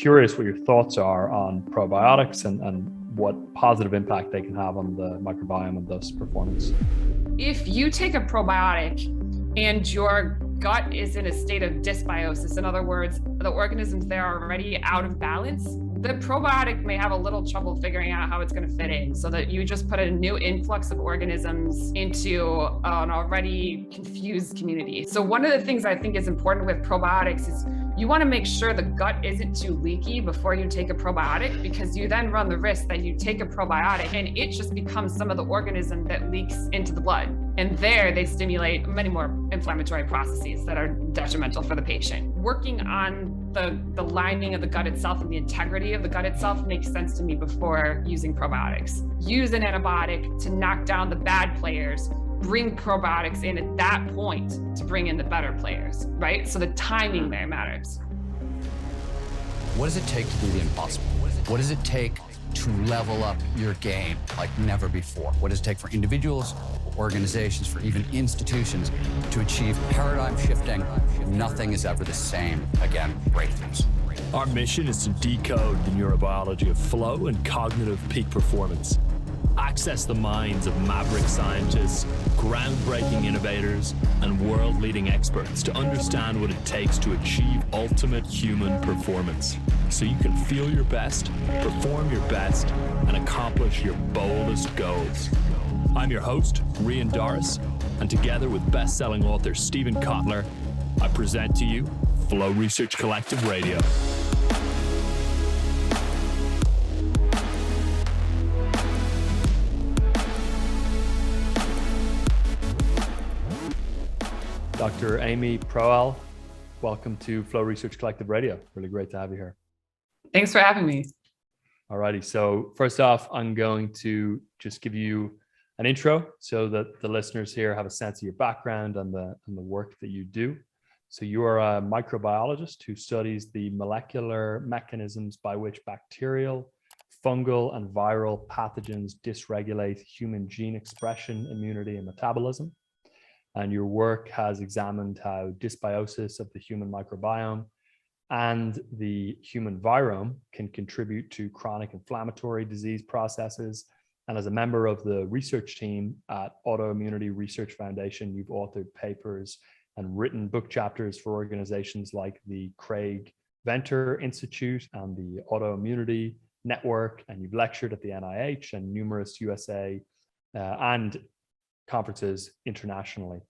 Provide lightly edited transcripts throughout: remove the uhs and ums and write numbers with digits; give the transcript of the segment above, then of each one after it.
curious what your thoughts are on probiotics and what positive impact they can have on the microbiome and thus performance. If you take a probiotic and your gut is in a state of dysbiosis, in other words, the organisms there are already out of balance, the probiotic may have a little trouble figuring out how it's going to fit in, so that you just put a new influx of organisms into an already confused community. So one of the things I think is important with probiotics is you want to make sure the gut isn't too leaky before you take a probiotic, because you then run the risk that you take a probiotic and it just becomes some of the organism that leaks into the blood. And there they stimulate many more inflammatory processes that are detrimental for the patient. Working on the lining of the gut itself and the integrity of the gut itself makes sense to me before using probiotics. Use an antibiotic to knock down the bad players, bring probiotics in at that point to bring in the better players, right? So the timing there matters. What does it take to do the impossible? What does it take to level up your game like never before? What does it take for individuals, organizations, for even institutions to achieve paradigm shifting? Nothing is ever the same again, breakthroughs. Our mission is to decode the neurobiology of flow and cognitive peak performance. Access the minds of maverick scientists, groundbreaking innovators, and world-leading experts to understand what it takes to achieve ultimate human performance, so you can feel your best, perform your best, and accomplish your boldest goals. I'm your host, Rian Doris, and together with best-selling author Stephen Kotler, I present to you Flow Research Collective Radio. Dr. Amy Proal, welcome to Flow Research Collective Radio. Really great to have you here. Thanks for having me. Alrighty, so first off, I'm going to just give you an intro so that the listeners here have a sense of your background and the work that you do. So you are a microbiologist who studies the molecular mechanisms by which bacterial, fungal, and viral pathogens dysregulate human gene expression, immunity, and metabolism. And your work has examined how dysbiosis of the human microbiome and the human virome can contribute to chronic inflammatory disease processes. And as a member of the research team at Autoimmune Research Foundation, you've authored papers and written book chapters for organizations like the Craig Venter Institute and the Autoimmunity Network, and you've lectured at the NIH and numerous USA and conferences internationally.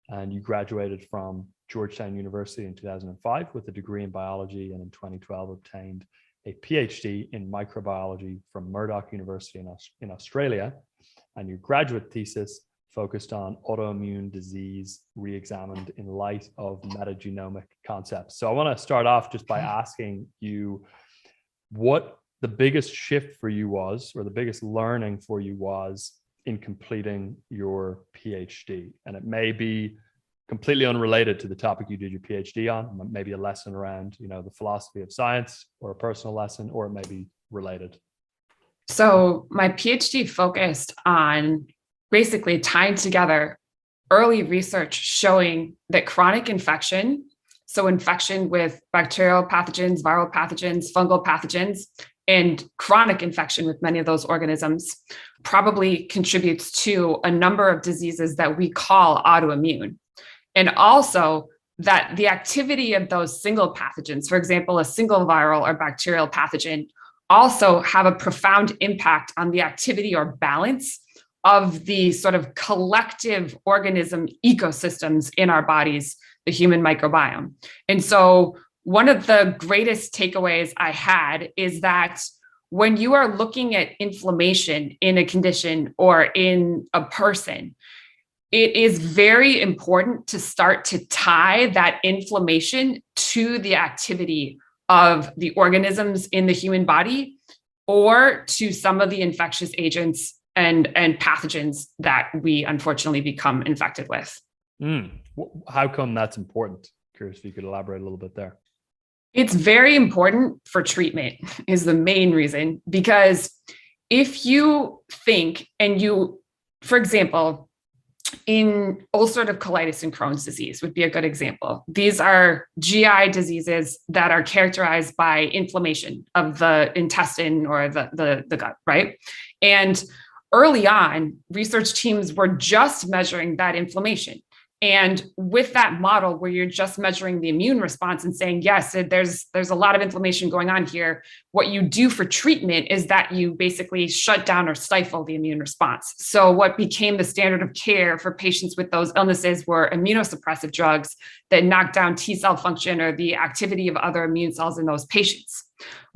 And you graduated from Georgetown University in 2005 with a degree in biology, and in 2012 obtained a PhD in microbiology from Murdoch University in Australia. And your graduate thesis focused on autoimmune disease re-examined in light of metagenomic concepts. So I want to start off just by asking you what the biggest shift for you was, or the biggest learning for you was in completing your PhD. And it may be completely unrelated to the topic you did your PhD on, maybe a lesson around, the philosophy of science, or a personal lesson, or it may be related. So my PhD focused on basically tying together early research showing that chronic infection, so infection with bacterial pathogens, viral pathogens, fungal pathogens, and chronic infection with many of those organisms probably contributes to a number of diseases that we call autoimmune. And also that the activity of those single pathogens, for example, a single viral or bacterial pathogen, also have a profound impact on the activity or balance of the sort of collective organism ecosystems in our bodies, the human microbiome. And so one of the greatest takeaways I had is that when you are looking at inflammation in a condition or in a person, it is very important to start to tie that inflammation to the activity of the organisms in the human body, or to some of the infectious agents and pathogens that we unfortunately become infected with. How come that's important? Curious if you could elaborate a little bit there. It's very important for treatment is the main reason, because if you think and you, for example, in ulcerative colitis and Crohn's disease would be a good example. These are GI diseases that are characterized by inflammation of the intestine or the gut, right? And early on, research teams were just measuring that inflammation. And with that model where you're just measuring the immune response and saying, yes, there's a lot of inflammation going on here, what you do for treatment is that you basically shut down or stifle the immune response. So what became the standard of care for patients with those illnesses were immunosuppressive drugs that knock down T cell function or the activity of other immune cells in those patients.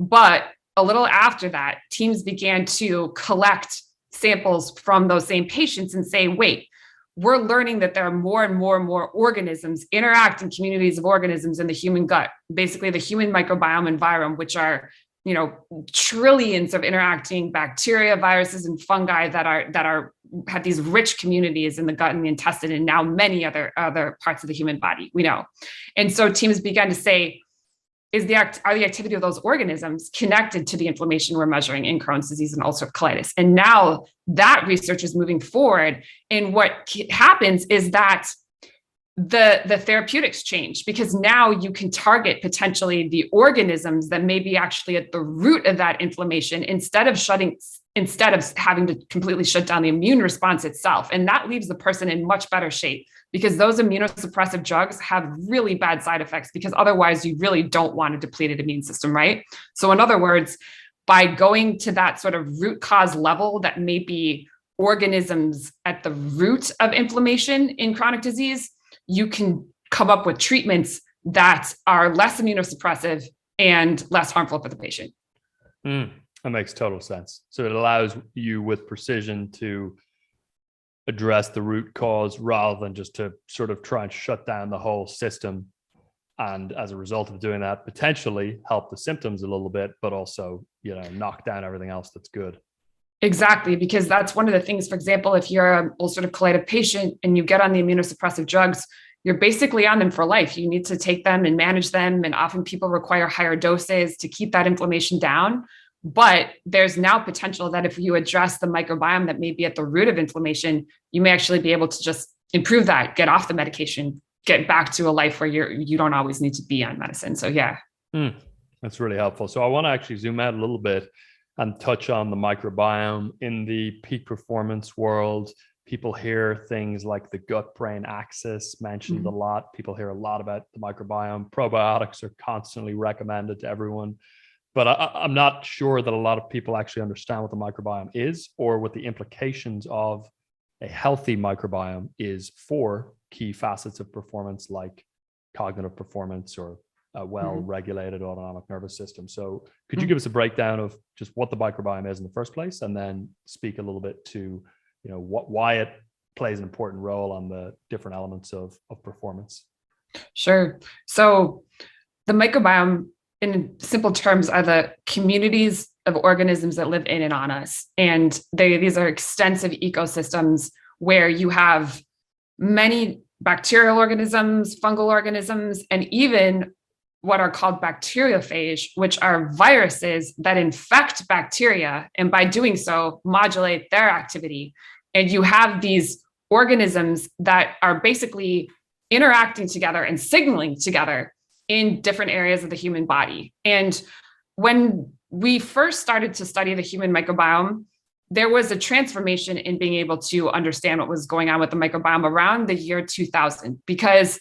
But a little after that, teams began to collect samples from those same patients and say, wait, we're learning that there are more and more and more organisms interacting communities of organisms in the human gut, basically the human microbiome and virome, which are, trillions of interacting bacteria, viruses, and fungi that have these rich communities in the gut and the intestine, and now many other parts of the human body, we know. And so teams began to say, are the activity of those organisms connected to the inflammation we're measuring in Crohn's disease and ulcerative colitis? And now that research is moving forward. And what happens is that the therapeutics change, because now you can target potentially the organisms that may be actually at the root of that inflammation instead of having to completely shut down the immune response itself. And that leaves the person in much better shape, because those immunosuppressive drugs have really bad side effects, because otherwise you really don't want a depleted immune system, right? So in other words, by going to that sort of root cause level that may be organisms at the root of inflammation in chronic disease, you can come up with treatments that are less immunosuppressive and less harmful for the patient. That makes total sense. So it allows you with precision to address the root cause rather than just to sort of try and shut down the whole system. And as a result of doing that, potentially help the symptoms a little bit, but also, knock down everything else that's good. Exactly, because that's one of the things, for example, if you're an ulcerative colitis patient and you get on the immunosuppressive drugs, you're basically on them for life. You need to take them and manage them. And often people require higher doses to keep that inflammation down. But there's now potential that if you address the microbiome that may be at the root of inflammation, you may actually be able to just improve that, get off the medication, get back to a life where you don't always need to be on medicine. So yeah. That's really helpful. So I want to actually zoom out a little bit and touch on the microbiome. In the peak performance world, people hear things like the gut-brain axis mentioned a lot. People hear a lot about the microbiome. Probiotics are constantly recommended to everyone. But I'm not sure that a lot of people actually understand what the microbiome is, or what the implications of a healthy microbiome is for key facets of performance, like cognitive performance or a well-regulated autonomic nervous system. So could you give us a breakdown of just what the microbiome is in the first place, and then speak a little bit to why it plays an important role on the different elements of performance? Sure. So the microbiome, in simple terms, are the communities of organisms that live in and on us. And these are extensive ecosystems where you have many bacterial organisms, fungal organisms, and even what are called bacteriophage, which are viruses that infect bacteria, and by doing so, modulate their activity. And you have these organisms that are basically interacting together and signaling together in different areas of the human body. And when we first started to study the human microbiome, there was a transformation in being able to understand what was going on with the microbiome around the year 2000. Because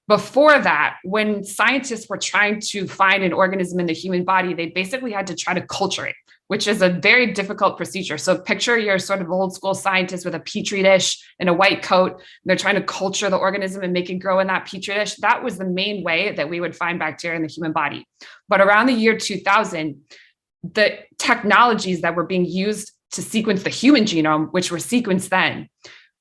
before that, when scientists were trying to find an organism in the human body, they basically had to try to culture it, which is a very difficult procedure. So picture your sort of old school scientist with a petri dish and a white coat. They're trying to culture the organism and make it grow in that petri dish. That was the main way that we would find bacteria in the human body. But around the year 2000, the technologies that were being used to sequence the human genome, which were sequenced then,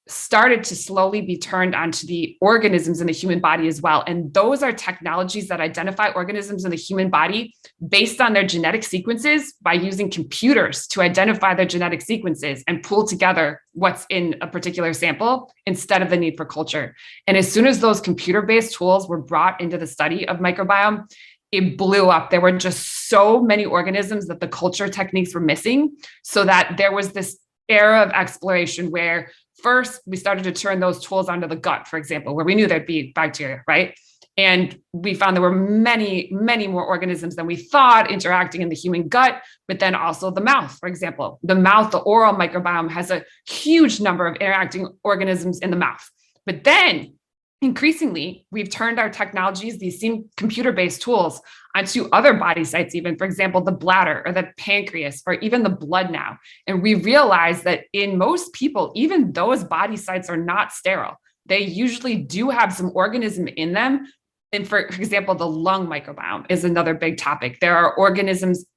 started to slowly be turned onto the organisms in the human body as well. And those are technologies that identify organisms in the human body based on their genetic sequences by using computers to identify their genetic sequences and pull together what's in a particular sample instead of the need for culture. And as soon as those computer-based tools were brought into the study of microbiome, it blew up. There were just so many organisms that the culture techniques were missing, so that there was this era of exploration where first we started to turn those tools onto the gut, for example, where we knew there'd be bacteria, right? And we found there were many, many more organisms than we thought interacting in the human gut, but then also the mouth, for example. The mouth, the oral microbiome, has a huge number of interacting organisms in the mouth. But then increasingly, we've turned our technologies, these same computer-based tools, onto other body sites, even, for example, the bladder or the pancreas or even the blood now. And we realize that in most people, even those body sites are not sterile. They usually do have some organism in them. And for example, the lung microbiome is another big topic. There are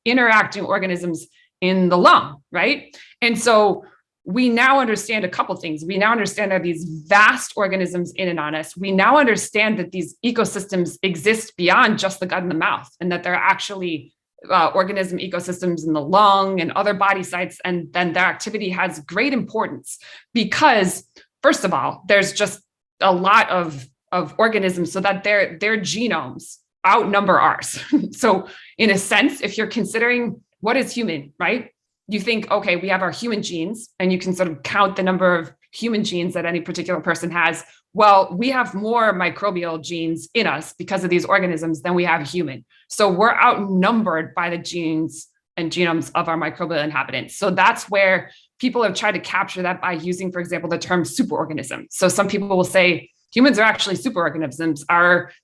interacting organisms in the lung, right? And so we now understand a couple things. We now understand there are these vast organisms in and on us. We now understand that these ecosystems exist beyond just the gut and the mouth, and that there are actually organism ecosystems in the lung and other body sites. And then their activity has great importance because, first of all, there's just a lot of organisms so that their genomes outnumber ours. So in a sense, if you're considering what is human, right? You think, okay, we have our human genes, and you can sort of count the number of human genes that any particular person has. Well, we have more microbial genes in us because of these organisms than we have human. So we're outnumbered by the genes and genomes of our microbial inhabitants. So that's where people have tried to capture that by using, for example, the term superorganism. So some people will say, humans are actually superorganisms.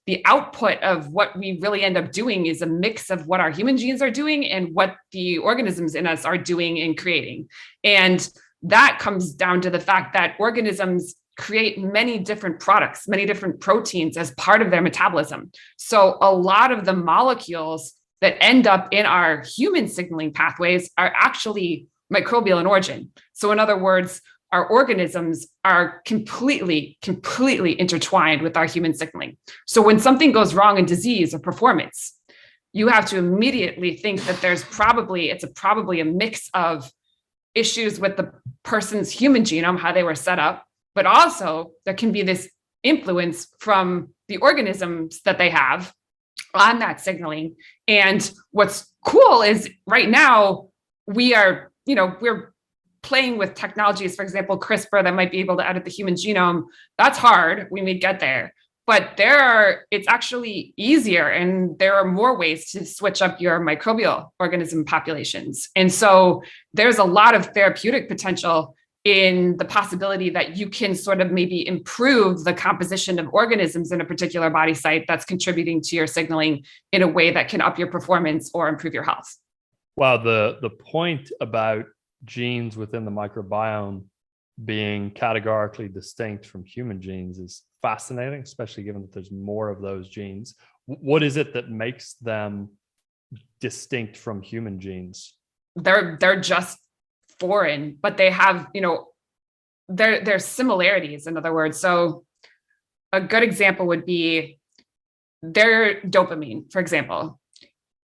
The output of what we really end up doing is a mix of what our human genes are doing and what the organisms in us are doing and creating. And that comes down to the fact that organisms create many different products, many different proteins as part of their metabolism. So a lot of the molecules that end up in our human signaling pathways are actually microbial in origin. So in other words, our organisms are completely intertwined with our human signaling. So when something goes wrong in disease or performance, you have to immediately think that it's probably a mix of issues with the person's human genome, how they were set up, but also there can be this influence from the organisms that they have on that signaling. And what's cool is right now we're playing with technologies, for example, CRISPR, that might be able to edit the human genome. That's hard. We may get there, but it's actually easier, and there are more ways to switch up your microbial organism populations. And so there's a lot of therapeutic potential in the possibility that you can sort of maybe improve the composition of organisms in a particular body site that's contributing to your signaling in a way that can up your performance or improve your health. Wow, the point about genes within the microbiome being categorically distinct from human genes is fascinating, especially given that there's more of those genes. What is it that makes them distinct from human genes? They're just foreign, but they have, there's similarities, in other words. So a good example would be their dopamine, for example.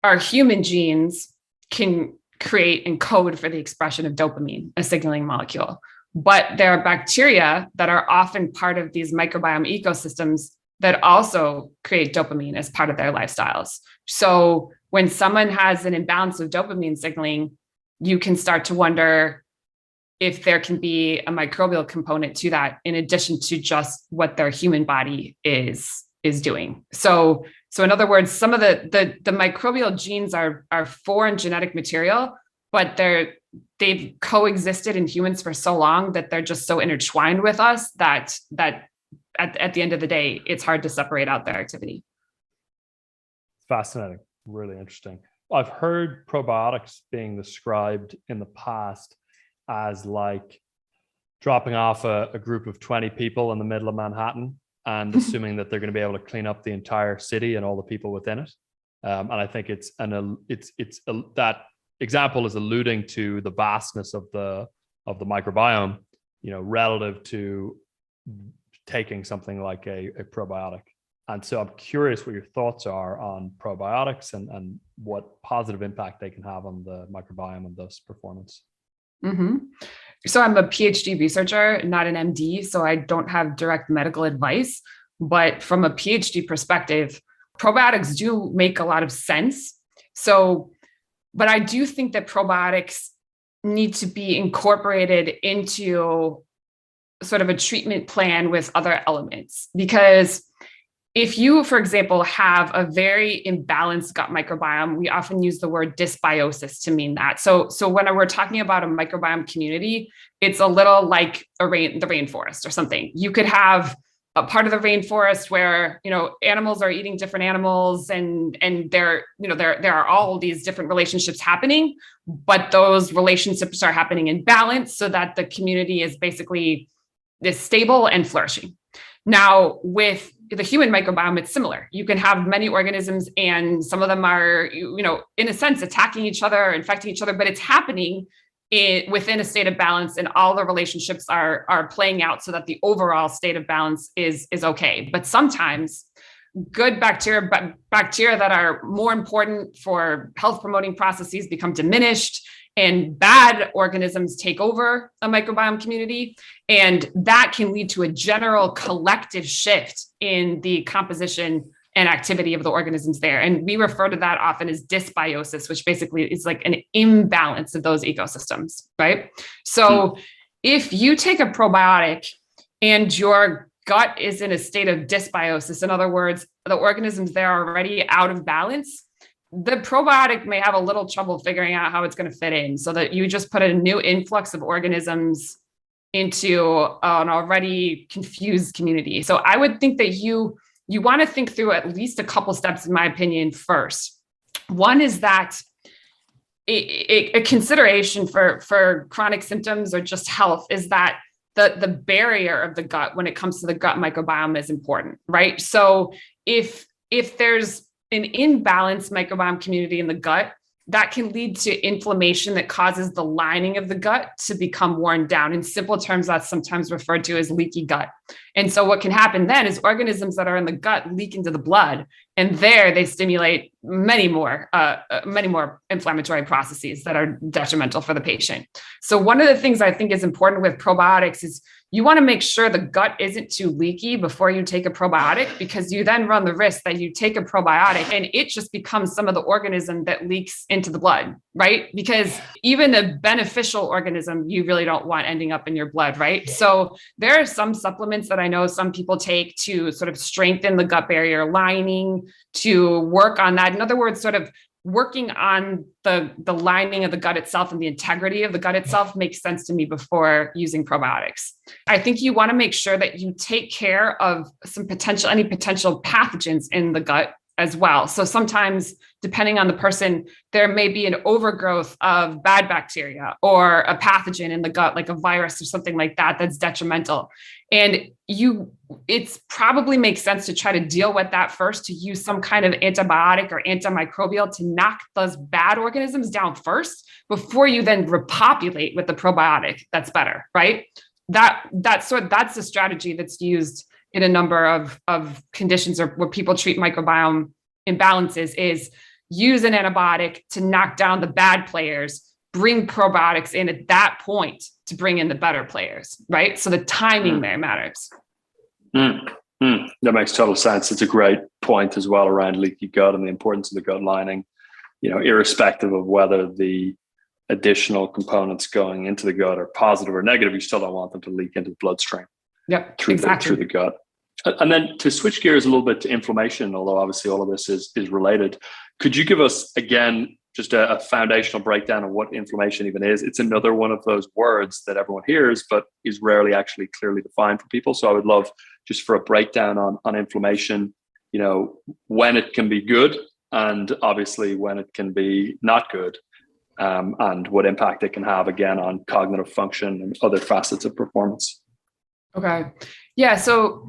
Our human genes can create and code for the expression of dopamine, a signaling molecule. But there are bacteria that are often part of these microbiome ecosystems that also create dopamine as part of their lifestyles. So when someone has an imbalance of dopamine signaling, you can start to wonder if there can be a microbial component to that, in addition to just what their human body is doing. So in other words, some of the microbial genes are foreign genetic material, but they've coexisted in humans for so long that they're just so intertwined with us that at the end of the day, it's hard to separate out their activity. Fascinating, really interesting. I've heard probiotics being described in the past as like dropping off a group of 20 people in the middle of Manhattan and assuming that they're going to be able to clean up the entire city and all the people within it. And I think that example is alluding to the vastness of the microbiome, relative to taking something like a probiotic. And so I'm curious what your thoughts are on probiotics and what positive impact they can have on the microbiome and thus performance. Mm-hmm. So I'm a PhD researcher, not an MD, so I don't have direct medical advice. But from a PhD perspective, probiotics do make a lot of sense. But I do think that probiotics need to be incorporated into sort of a treatment plan with other elements. Because if you, for example, have a very imbalanced gut microbiome, we often use the word dysbiosis to mean that. So when we're talking about a microbiome community, it's a little like the rainforest or something. You could have a part of the rainforest where, animals are eating different animals and there are all these different relationships happening, but those relationships are happening in balance so that the community is basically stable and flourishing. Now, with the human microbiome, it's similar. You can have many organisms and some of them are, in a sense, attacking each other, infecting each other, but it's happening within a state of balance, and all the relationships are playing out so that the overall state of balance is okay. But sometimes good bacteria that are more important for health promoting processes become diminished, and bad organisms take over a microbiome community. And that can lead to a general collective shift in the composition and activity of the organisms there. And we refer to that often as dysbiosis, which basically is like an imbalance of those ecosystems, right? So if you take a probiotic and your gut is in a state of dysbiosis, in other words, the organisms there are already out of balance, the probiotic may have a little trouble figuring out how it's going to fit in, so that you just put a new influx of organisms into an already confused community. So I would think that you want to think through at least a couple steps, in my opinion, first. One is that a consideration for chronic symptoms or just health is that the barrier of the gut when it comes to the gut microbiome is important, right? So if there's an imbalanced microbiome community in the gut, that can lead to inflammation that causes the lining of the gut to become worn down. In simple terms, that's sometimes referred to as leaky gut. And so what can happen then is organisms that are in the gut leak into the blood, and there they stimulate many more inflammatory processes that are detrimental for the patient. So one of the things I think is important with probiotics is you want to make sure the gut isn't too leaky before you take a probiotic, because you then run the risk that you take a probiotic and it just becomes some of the organism that leaks into the blood, right? Because even a beneficial organism, you really don't want ending up in your blood, right? So there are some supplements that I know some people take to sort of strengthen the gut barrier lining, to work on that. In other words, sort of working on the lining of the gut itself and the integrity of the gut itself makes sense to me before using probiotics. I think you want to make sure that you take care of any potential pathogens in the gut as well. So sometimes, depending on the person, there may be an overgrowth of bad bacteria or a pathogen in the gut, like a virus or something like that, that's detrimental. And it's probably makes sense to try to deal with that first, to use some kind of antibiotic or antimicrobial to knock those bad organisms down first before you then repopulate with the probiotic that's better, right? That's the strategy that's used in a number of conditions or where people treat microbiome imbalances, is use an antibiotic to knock down the bad players, bring probiotics in at that point to bring in the better players, right? So the timing there matters. That makes total sense. It's a great point as well around leaky gut and the importance of the gut lining, irrespective of whether the additional components going into the gut are positive or negative, you still don't want them to leak into the bloodstream. Yep, through exactly. the gut. And then to switch gears a little bit to inflammation, although obviously all of this is related, could you give us, again, just a foundational breakdown of what inflammation even is? It's another one of those words that everyone hears, but is rarely actually clearly defined for people. So I would love just for a breakdown on inflammation, when it can be good and obviously when it can be not good, and what impact it can have, again, on cognitive function and other facets of performance. Okay. Yeah. So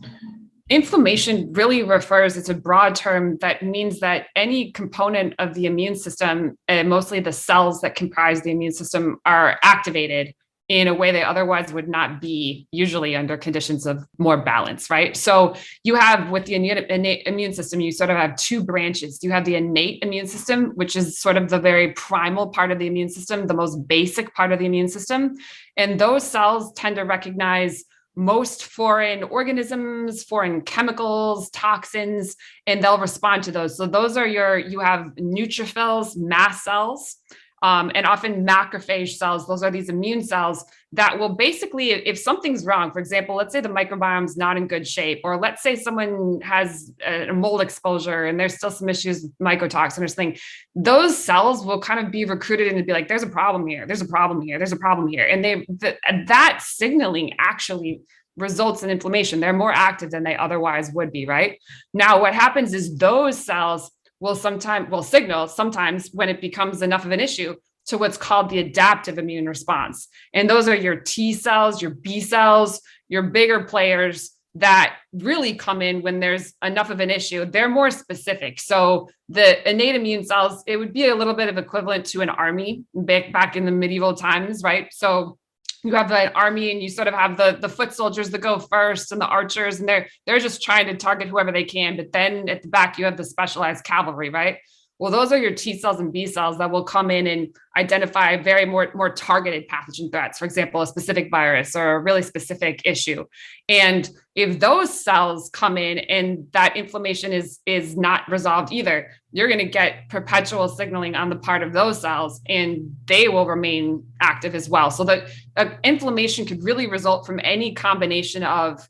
inflammation really it's a broad term that means that any component of the immune system, and mostly the cells that comprise the immune system, are activated in a way they otherwise would not be, usually under conditions of more balance, right? So you have, with the innate immune system, you sort of have two branches. You have the innate immune system, which is sort of the very primal part of the immune system, the most basic part of the immune system. And those cells tend to recognize most foreign organisms, foreign chemicals, toxins, and they'll respond to those. So those are you have neutrophils, mast cells, And often macrophage cells, those are these immune cells that will basically, if something's wrong, for example, let's say the microbiome's not in good shape, or let's say someone has a mold exposure and there's still some issues with mycotoxin or something, those cells will kind of be recruited and be like, there's a problem here, there's a problem here, there's a problem here. And that signaling actually results in inflammation. They're more active than they otherwise would be, right? Now, what happens is those cells will signal sometimes when it becomes enough of an issue to what's called the adaptive immune response. And those are your T cells, your B cells, your bigger players that really come in when there's enough of an issue. They're more specific. So the innate immune cells, it would be a little bit of equivalent to an army back in the medieval times, right? So you have an army and you sort of have the foot soldiers that go first and the archers, and they're just trying to target whoever they can. But then at the back, you have the specialized cavalry, right? Well, those are your T cells and B cells that will come in and identify very more targeted pathogen threats, for example, a specific virus or a really specific issue. And if those cells come in and that inflammation is not resolved either, you're going to get perpetual signaling on the part of those cells, and they will remain active as well. So that inflammation could really result from any combination of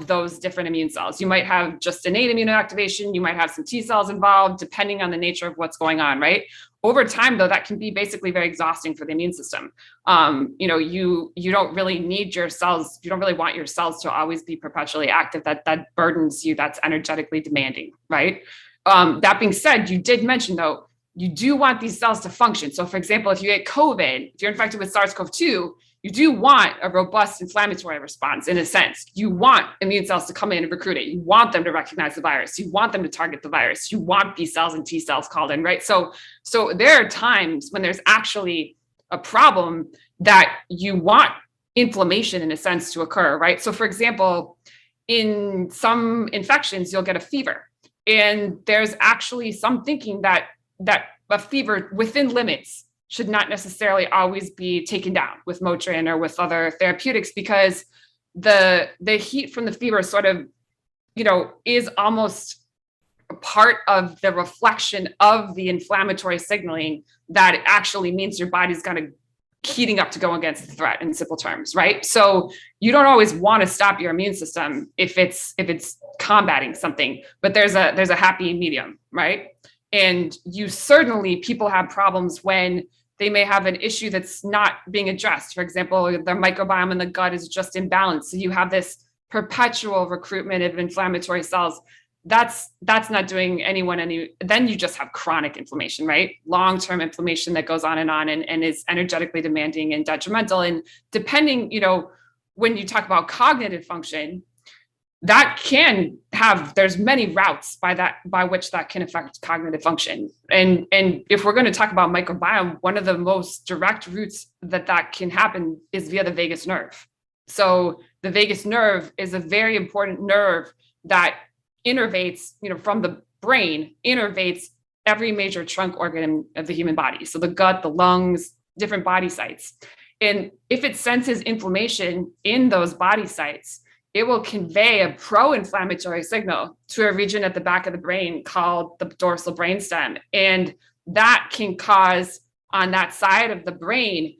those different immune cells. You might have just innate immune activation. You might have some T cells involved, depending on the nature of what's going on, right? Over time, though, that can be basically very exhausting for the immune system. You don't really need your cells. You don't really want your cells to always be perpetually active. That burdens you. That's energetically demanding, right? That being said, you did mention, though, you do want these cells to function. So, for example, if you get COVID, if you're infected with SARS-CoV-2, you do want a robust inflammatory response in a sense. You want immune cells to come in and recruit it. You want them to recognize the virus. You want them to target the virus. You want B cells and T cells called in, right? So there are times when there's actually a problem that you want inflammation in a sense to occur, right? So for example, in some infections, you'll get a fever. And there's actually some thinking that a fever within limits should not necessarily always be taken down with Motrin or with other therapeutics, because the heat from the fever sort of, is almost a part of the reflection of the inflammatory signaling that it actually means your body's kind of heating up to go against the threat, in simple terms, right? So you don't always want to stop your immune system if it's combating something, but there's a happy medium, right? And people have problems when they may have an issue that's not being addressed. For example, their microbiome in the gut is just imbalanced. So you have this perpetual recruitment of inflammatory cells. That's not doing anyone any, then you just have chronic inflammation, right? Long-term inflammation that goes on and is energetically demanding and detrimental. And depending, when you talk about cognitive function, that can have, there's many routes by which that can affect cognitive function. And if we're going to talk about microbiome, one of the most direct routes that can happen is via the vagus nerve. So the vagus nerve is a very important nerve that innervates, from the brain, innervates every major trunk organ of the human body. So the gut, the lungs, different body sites. And if it senses inflammation in those body sites, it will convey a pro-inflammatory signal to a region at the back of the brain called the dorsal brainstem. And that can cause, on that side of the brain,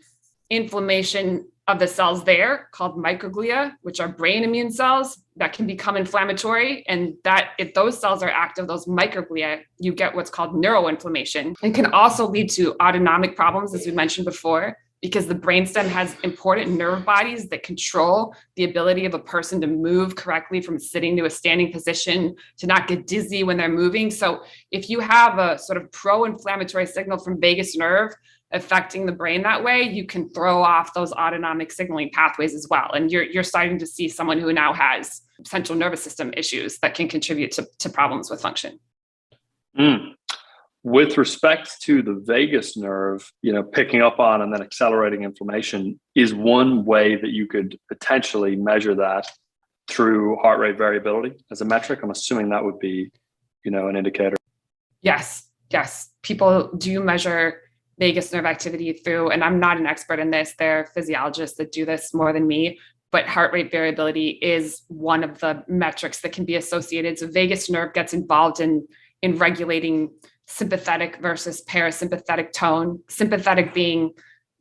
inflammation of the cells there called microglia, which are brain immune cells that can become inflammatory. And that if those cells are active, those microglia, you get what's called neuroinflammation, and can also lead to autonomic problems, as we mentioned before, because the brainstem has important nerve bodies that control the ability of a person to move correctly from sitting to a standing position, to not get dizzy when they're moving. So if you have a sort of pro-inflammatory signal from vagus nerve affecting the brain that way, you can throw off those autonomic signaling pathways as well. And you're starting to see someone who now has central nervous system issues that can contribute to problems with function. With respect to the vagus nerve, picking up on and then accelerating inflammation is one way that you could potentially measure that through heart rate variability as a metric. I'm assuming that would be, an indicator. Yes. People do measure vagus nerve activity through, and I'm not an expert in this, there are physiologists that do this more than me, but heart rate variability is one of the metrics that can be associated. So vagus nerve gets involved in regulating sympathetic versus parasympathetic tone. Sympathetic being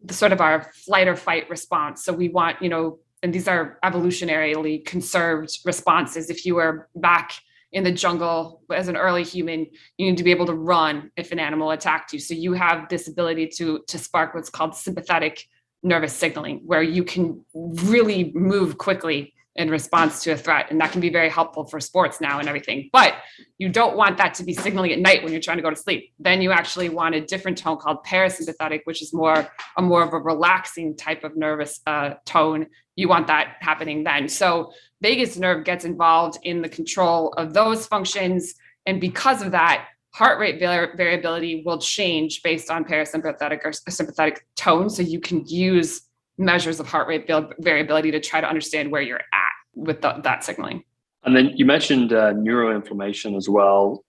the sort of our flight or fight response. So we want, and these are evolutionarily conserved responses. If you were back in the jungle as an early human, you need to be able to run if an animal attacked you. So you have this ability to spark what's called sympathetic nervous signaling, where you can really move quickly in response to a threat. And that can be very helpful for sports now and everything. But you don't want that to be signaling at night when you're trying to go to sleep. Then you actually want a different tone called parasympathetic, which is more of a relaxing type of nervous tone. You want that happening then. So vagus nerve gets involved in the control of those functions. And because of that, heart rate variability will change based on parasympathetic or sympathetic tone. So you can use measures of heart rate variability to try to understand where you're at with that signaling. And then you mentioned neuroinflammation as well,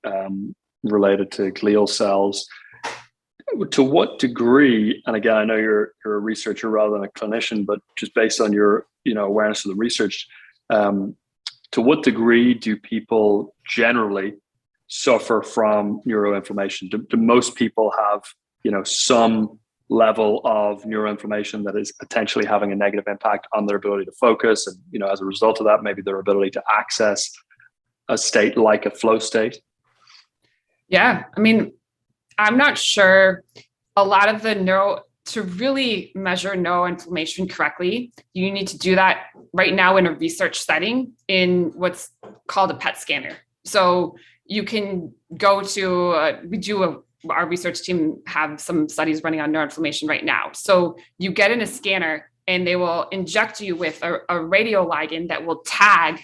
related to glial cells. To what degree, and again, I know you're a researcher rather than a clinician, but just based on your awareness of the research, to what degree do people generally suffer from neuroinflammation? Do most people have some level of neuroinflammation that is potentially having a negative impact on their ability to focus, and as a result of that, maybe their ability to access a state like a flow state? Yeah, I mean, I'm not sure. A lot of to really measure neuroinflammation correctly, you need to do that right now in a research setting in what's called a PET scanner. So you can go to, our research team have some studies running on neuroinflammation right now. So you get in a scanner and they will inject you with a radioligand that will tag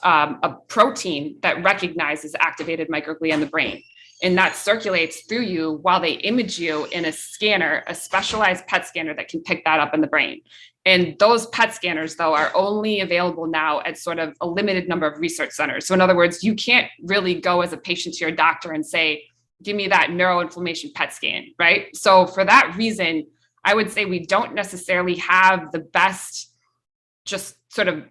a protein that recognizes activated microglia in the brain. And that circulates through you while they image you in a scanner, a specialized PET scanner that can pick that up in the brain. And those PET scanners, though, are only available now at sort of a limited number of research centers. So in other words, you can't really go as a patient to your doctor and say, give me that neuroinflammation PET scan, right? So for that reason, I would say we don't necessarily have the best, just sort of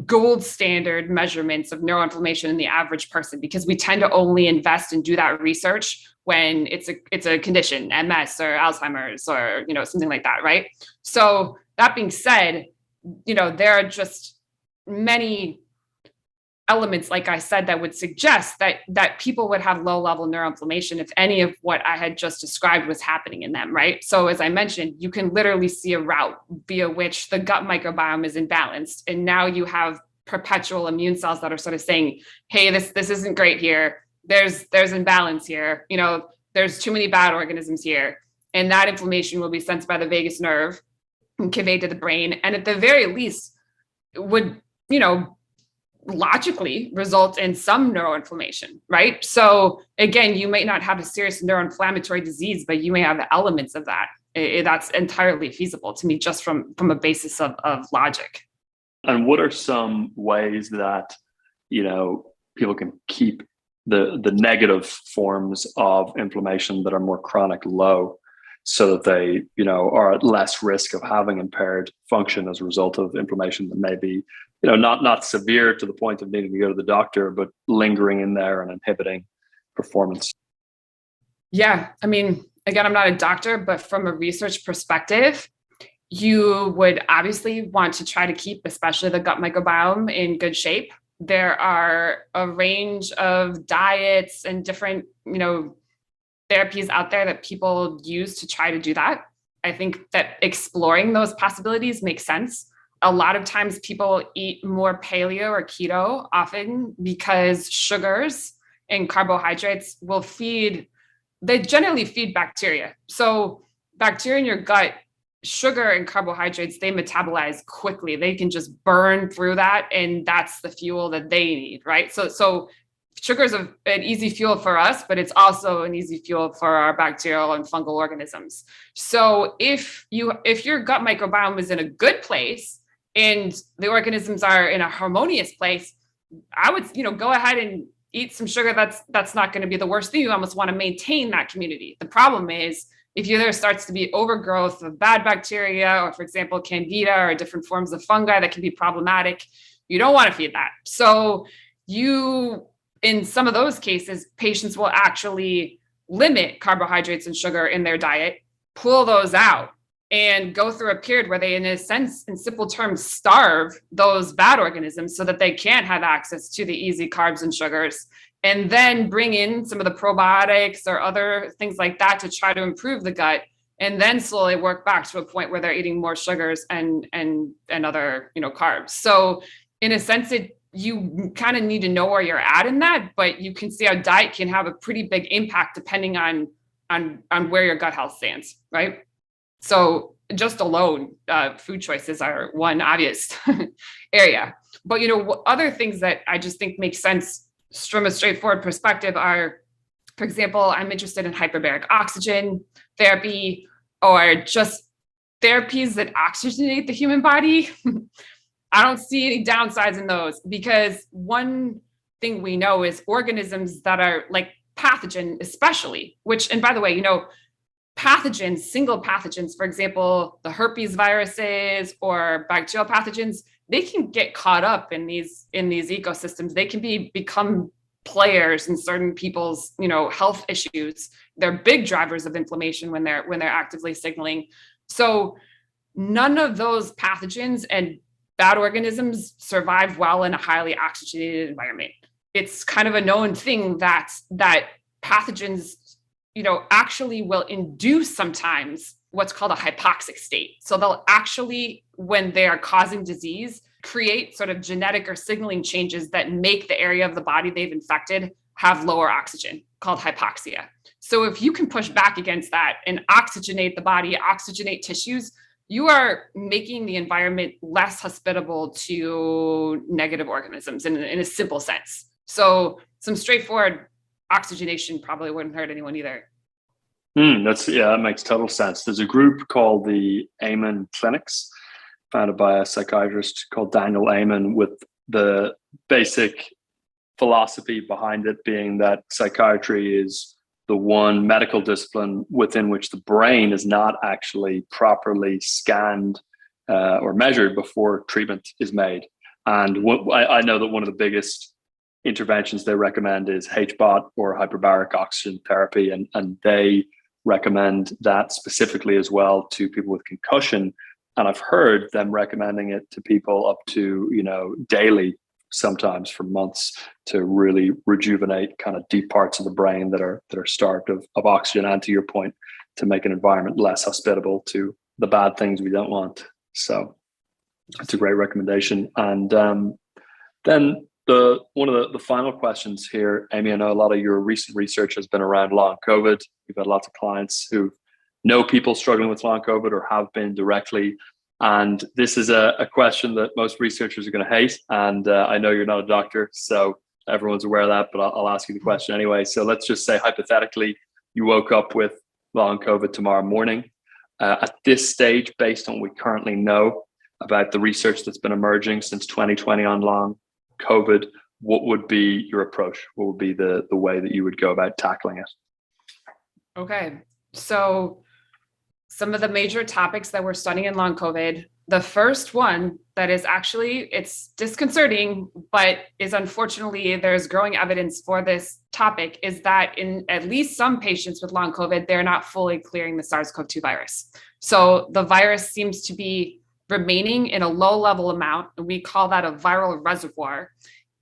gold standard measurements of neuroinflammation in the average person, because we tend to only invest and do that research when it's a condition, MS or Alzheimer's or something like that, right? So that being said, there are just many elements, like I said, that would suggest that people would have low level neuroinflammation if any of what I had just described was happening in them, right? So as I mentioned, you can literally see a route via which the gut microbiome is imbalanced. And now you have perpetual immune cells that are sort of saying, hey, this isn't great here. There's imbalance here. There's too many bad organisms here. And that inflammation will be sensed by the vagus nerve and conveyed to the brain. And at the very least would, logically result in some neuroinflammation, right? So again, you might not have a serious neuroinflammatory disease, but you may have elements of that. That's entirely feasible to me, just from a basis of logic. And what are some ways that people can keep the negative forms of inflammation that are more chronic low, so that they are at less risk of having impaired function as a result of inflammation that may be not severe to the point of needing to go to the doctor, but lingering in there and inhibiting performance? Yeah, I mean, again, I'm not a doctor, but from a research perspective, you would obviously want to try to keep, especially the gut microbiome, in good shape. There are a range of diets and different, therapies out there that people use to try to do that. I think that exploring those possibilities makes sense. A lot of times people eat more paleo or keto often because sugars and carbohydrates they generally feed bacteria. So bacteria in your gut, sugar and carbohydrates, they metabolize quickly. They can just burn through that, and that's the fuel that they need, right? So sugar is an easy fuel for us, but it's also an easy fuel for our bacterial and fungal organisms. So if your gut microbiome is in a good place and the organisms are in a harmonious place, I would, go ahead and eat some sugar. That's not going to be the worst thing. You almost want to maintain that community. The problem is if there starts to be overgrowth of bad bacteria, or for example, candida or different forms of fungi that can be problematic, you don't want to feed that. So in some of those cases, patients will actually limit carbohydrates and sugar in their diet, pull those out, and go through a period where they, in a sense, in simple terms, starve those bad organisms so that they can't have access to the easy carbs and sugars, and then bring in some of the probiotics or other things like that to try to improve the gut, and then slowly work back to a point where they're eating more sugars and other, carbs. So in a sense, you kind of need to know where you're at in that, but you can see how diet can have a pretty big impact depending on where your gut health stands, right? So just alone, food choices are one obvious area. But, other things that I just think make sense from a straightforward perspective are, for example, I'm interested in hyperbaric oxygen therapy, or just therapies that oxygenate the human body. I don't see any downsides in those, because one thing we know is organisms that are like pathogen, especially, which, and by the way, pathogens, single pathogens, for example, the herpes viruses or bacterial pathogens, they can get caught up in these ecosystems. They can become players in certain people's, health issues. They're big drivers of inflammation when they're actively signaling. So none of those pathogens and bad organisms survive well in a highly oxygenated environment. It's kind of a known thing that pathogens, actually will induce sometimes what's called a hypoxic state. So they'll actually, when they are causing disease, create sort of genetic or signaling changes that make the area of the body they've infected have lower oxygen, called hypoxia. So if you can push back against that and oxygenate the body, oxygenate tissues, you are making the environment less hospitable to negative organisms in a simple sense. So some straightforward oxygenation probably wouldn't hurt anyone either. That makes total sense. There's a group called the Amen Clinics, founded by a psychiatrist called Daniel Amen, with the basic philosophy behind it being that psychiatry is the one medical discipline within which the brain is not actually properly scanned or measured before treatment is made. And I know that one of the biggest interventions they recommend is HBOT, or hyperbaric oxygen therapy, and they recommend that specifically as well to people with concussion. And I've heard them recommending it to people up to daily, sometimes for months, to really rejuvenate kind of deep parts of the brain that are starved of oxygen, and, to your point, to make an environment less hospitable to the bad things we don't want. So it's a great recommendation. And then one of the final questions here, Amy, I know a lot of your recent research has been around long COVID. You've had lots of clients who know people struggling with long COVID or have been directly. And this is a question that most researchers are going to hate. And I know you're not a doctor, so everyone's aware of that, but I'll ask you the question anyway. So let's just say, hypothetically, you woke up with long COVID tomorrow morning. At this stage, based on what we currently know about the research that's been emerging since 2020 on long COVID, what would be your approach? What would be the way that you would go about tackling it? Okay, so some of the major topics that we're studying in long COVID, the first one that is actually, it's disconcerting, but is unfortunately, there's growing evidence for this topic, is that in at least some patients with long COVID, they're not fully clearing the SARS-CoV-2 virus. So the virus seems to be remaining in a low level amount, and we call that a viral reservoir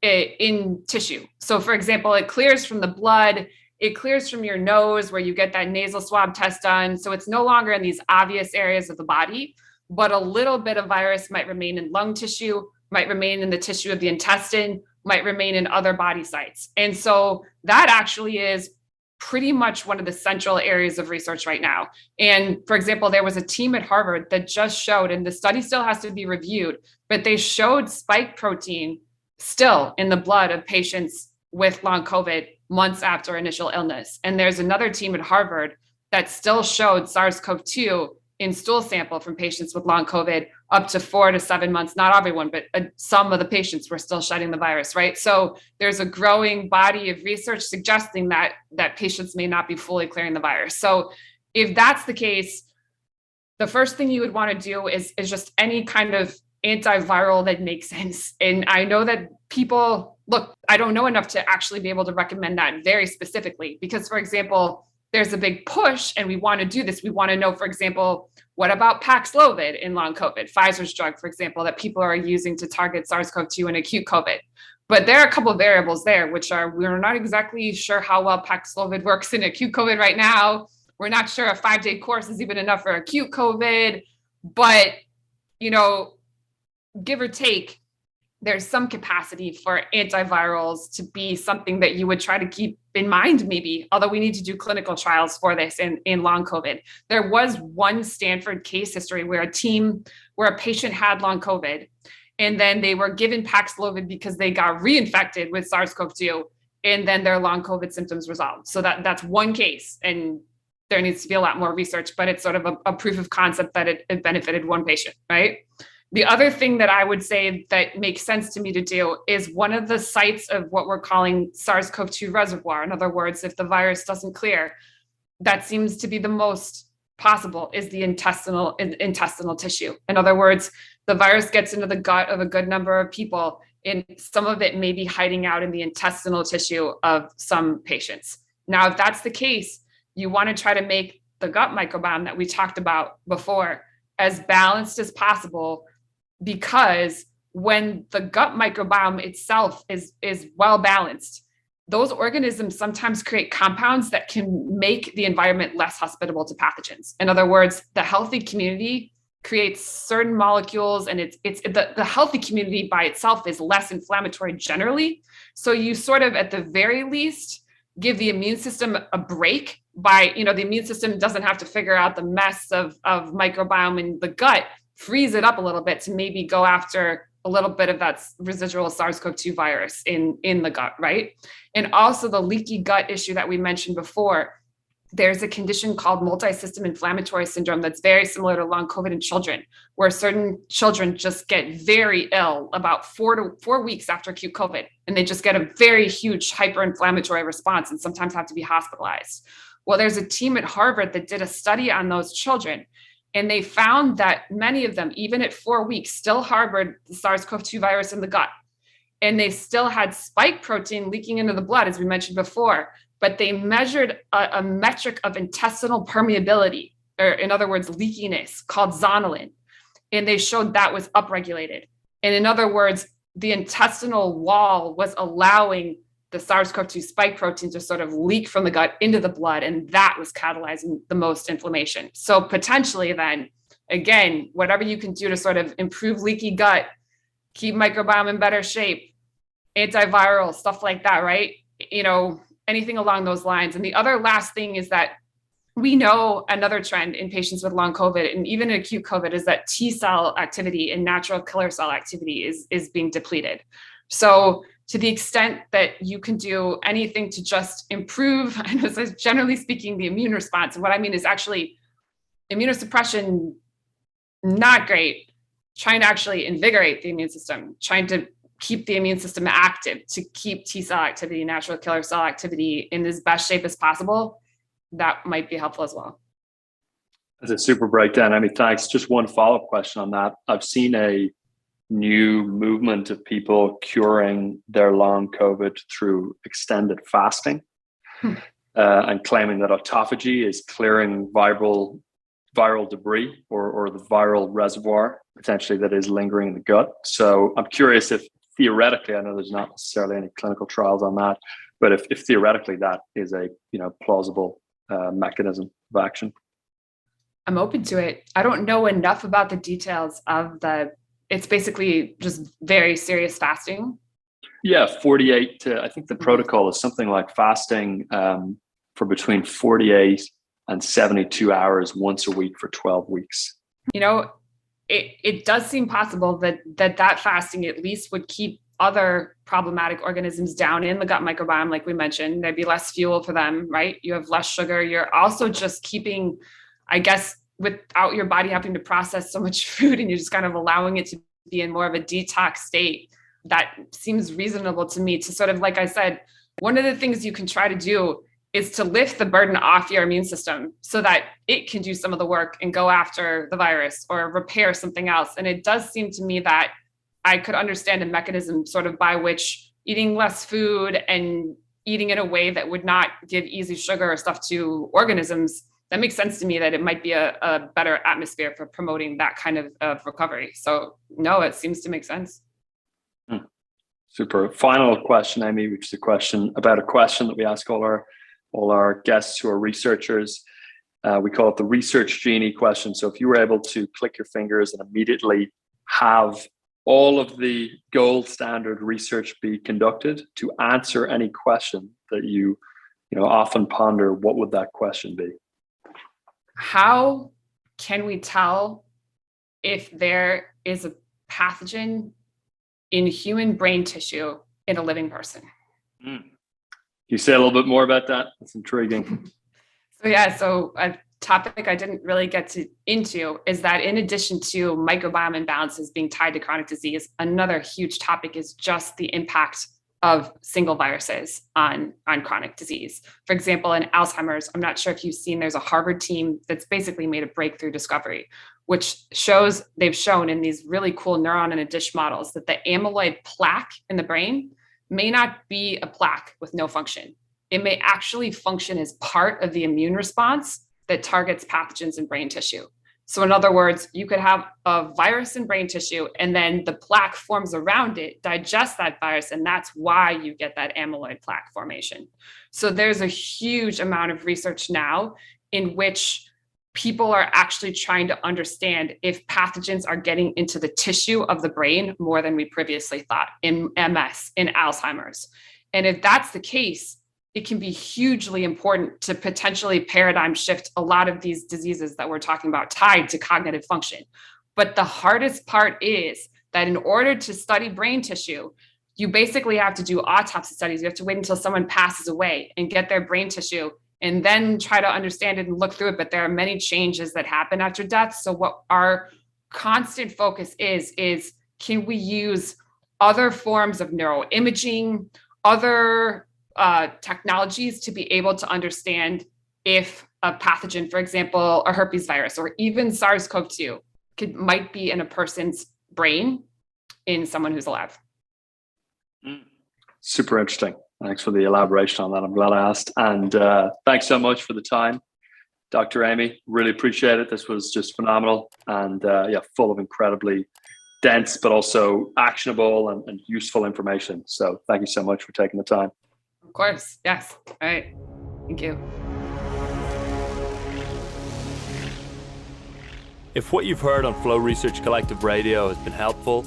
in tissue. So for example, it clears from the blood, it clears from your nose where you get that nasal swab test done. So it's no longer in these obvious areas of the body, but a little bit of virus might remain in lung tissue, might remain in the tissue of the intestine, might remain in other body sites. And so that actually is pretty much one of the central areas of research right now. And for example, there was a team at Harvard that just showed, and the study still has to be reviewed, but they showed spike protein still in the blood of patients with long COVID months after initial illness. And there's another team at Harvard that still showed SARS-CoV-2 in stool sample from patients with long COVID up to 4 to 7 months. Not everyone, but some of the patients were still shedding the virus, right? So there's a growing body of research suggesting that patients may not be fully clearing the virus. So if that's the case, the first thing you would want to do is just any kind of antiviral that makes sense. And I know that people, look, I don't know enough to actually be able to recommend that very specifically, because for example, there's a big push and we want to do this. We want to know, for example, what about Paxlovid in long COVID, Pfizer's drug, for example, that people are using to target SARS-CoV-2 and acute COVID. But there are a couple of variables there, which are, we're not exactly sure how well Paxlovid works in acute COVID right now. We're not sure a 5-day course is even enough for acute COVID, but, you know, give or take, there's some capacity for antivirals to be something that you would try to keep in mind, maybe, although we need to do clinical trials for this in long COVID. There was one Stanford case history where a patient had long COVID, and then they were given Paxlovid because they got reinfected with SARS-CoV-2, and then their long COVID symptoms resolved. So that's one case, and there needs to be a lot more research, but it's sort of a proof of concept that it benefited one patient, right? The other thing that I would say that makes sense to me to do is one of the sites of what we're calling SARS-CoV-2 reservoir. In other words, if the virus doesn't clear, that seems to be the most possible is the intestinal tissue. In other words, the virus gets into the gut of a good number of people, and some of it may be hiding out in the intestinal tissue of some patients. Now, if that's the case, you want to try to make the gut microbiome that we talked about before as balanced as possible, because when the gut microbiome itself is well balanced, those organisms sometimes create compounds that can make the environment less hospitable to pathogens. In other words, the healthy community creates certain molecules, and the healthy community by itself is less inflammatory generally. So you sort of, at the very least, give the immune system a break by, the immune system doesn't have to figure out the mess of microbiome in the gut, freeze it up a little bit to maybe go after a little bit of that residual SARS-CoV-2 virus in the gut, right? And also the leaky gut issue that we mentioned before. There's a condition called multi-system inflammatory syndrome that's very similar to long COVID in children, where certain children just get very ill about 4 weeks after acute COVID, and they just get a very huge hyperinflammatory response and sometimes have to be hospitalized. Well, there's a team at Harvard that did a study on those children, and they found that many of them, even at 4 weeks, still harbored the SARS-CoV-2 virus in the gut. And they still had spike protein leaking into the blood, as we mentioned before, but they measured a metric of intestinal permeability, or in other words, leakiness, called zonulin. And they showed that was upregulated. And in other words, the intestinal wall was allowing the SARS-CoV-2 spike protein to sort of leak from the gut into the blood, and that was catalyzing the most inflammation. So potentially then, again, whatever you can do to sort of improve leaky gut, keep microbiome in better shape, antiviral, stuff like that, right? Anything along those lines. And the other last thing is that we know another trend in patients with long COVID and even acute COVID is that T cell activity and natural killer cell activity is being depleted. So to the extent that you can do anything to just improve, and this is generally speaking, the immune response. And what I mean is actually immunosuppression, not great, trying to actually invigorate the immune system, trying to keep the immune system active, to keep T cell activity, natural killer cell activity in as best shape as possible, that might be helpful as well. That's a super breakdown. I mean, thanks. Just one follow-up question on that. I've seen a new movement of people curing their long COVID through extended fasting and claiming that autophagy is clearing viral debris or the viral reservoir potentially that is lingering in the gut. So I'm curious if theoretically, I know there's not necessarily any clinical trials on that, but if theoretically that is a plausible mechanism of action. I'm open to it. I don't know enough about the details of it's basically just very serious fasting. Yeah, 48 to, I think the protocol is something like fasting for between 48 and 72 hours once a week for 12 weeks. It does seem possible that fasting at least would keep other problematic organisms down in the gut microbiome, like we mentioned. There'd be less fuel for them, right? You have less sugar. You're also just keeping, I guess, without your body having to process so much food, and you're just kind of allowing it to be in more of a detox state. That seems reasonable to me, to sort of, like I said, one of the things you can try to do is to lift the burden off your immune system so that it can do some of the work and go after the virus or repair something else. And it does seem to me that I could understand a mechanism sort of by which eating less food and, eating in a way that would not give easy sugar or stuff to organisms, that makes sense to me that it might be a better atmosphere for promoting that kind of recovery. So no, it seems to make sense. Super. Final question, Amy, which is a question that we ask all our guests who are researchers. We call it the Research Genie question. So if you were able to click your fingers and immediately have all of the gold standard research be conducted to answer any question that you often ponder, what would that question be? How can we tell if there is a pathogen in human brain tissue in a living person? Can you say a little bit more about that? That's intriguing. So a topic I didn't really get into is that in addition to microbiome imbalances being tied to chronic disease, another huge topic is just the impact of single viruses on chronic disease. For example, in Alzheimer's, I'm not sure if you've seen, there's a Harvard team that's basically made a breakthrough discovery, which they've shown in these really cool neuron in a dish models that the amyloid plaque in the brain may not be a plaque with no function. It may actually function as part of the immune response that targets pathogens in brain tissue. So in other words, you could have a virus in brain tissue and then the plaque forms around it, digests that virus, and that's why you get that amyloid plaque formation. So there's a huge amount of research now in which people are actually trying to understand if pathogens are getting into the tissue of the brain more than we previously thought in MS, in Alzheimer's. And if that's the case, it can be hugely important to potentially paradigm shift a lot of these diseases that we're talking about tied to cognitive function. But the hardest part is that in order to study brain tissue, you basically have to do autopsy studies. You have to wait until someone passes away and get their brain tissue and then try to understand it and look through it. But there are many changes that happen after death. So what our constant focus is can we use other forms of neuroimaging, other technologies to be able to understand if a pathogen, for example, a herpes virus or even SARS-CoV-2 might be in a person's brain in someone who's alive. Super interesting. Thanks for the elaboration on that. I'm glad I asked. And thanks so much for the time, Dr. Amy. Really appreciate it. This was just phenomenal and full of incredibly dense, but also actionable and useful information. So thank you so much for taking the time. Of course. Yes. All right. Thank you. If what you've heard on Flow Research Collective Radio has been helpful,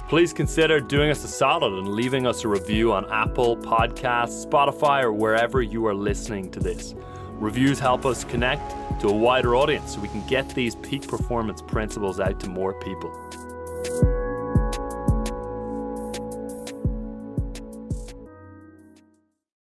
please consider doing us a solid and leaving us a review on Apple Podcasts, Spotify, or wherever you are listening to this. Reviews help us connect to a wider audience so we can get these peak performance principles out to more people.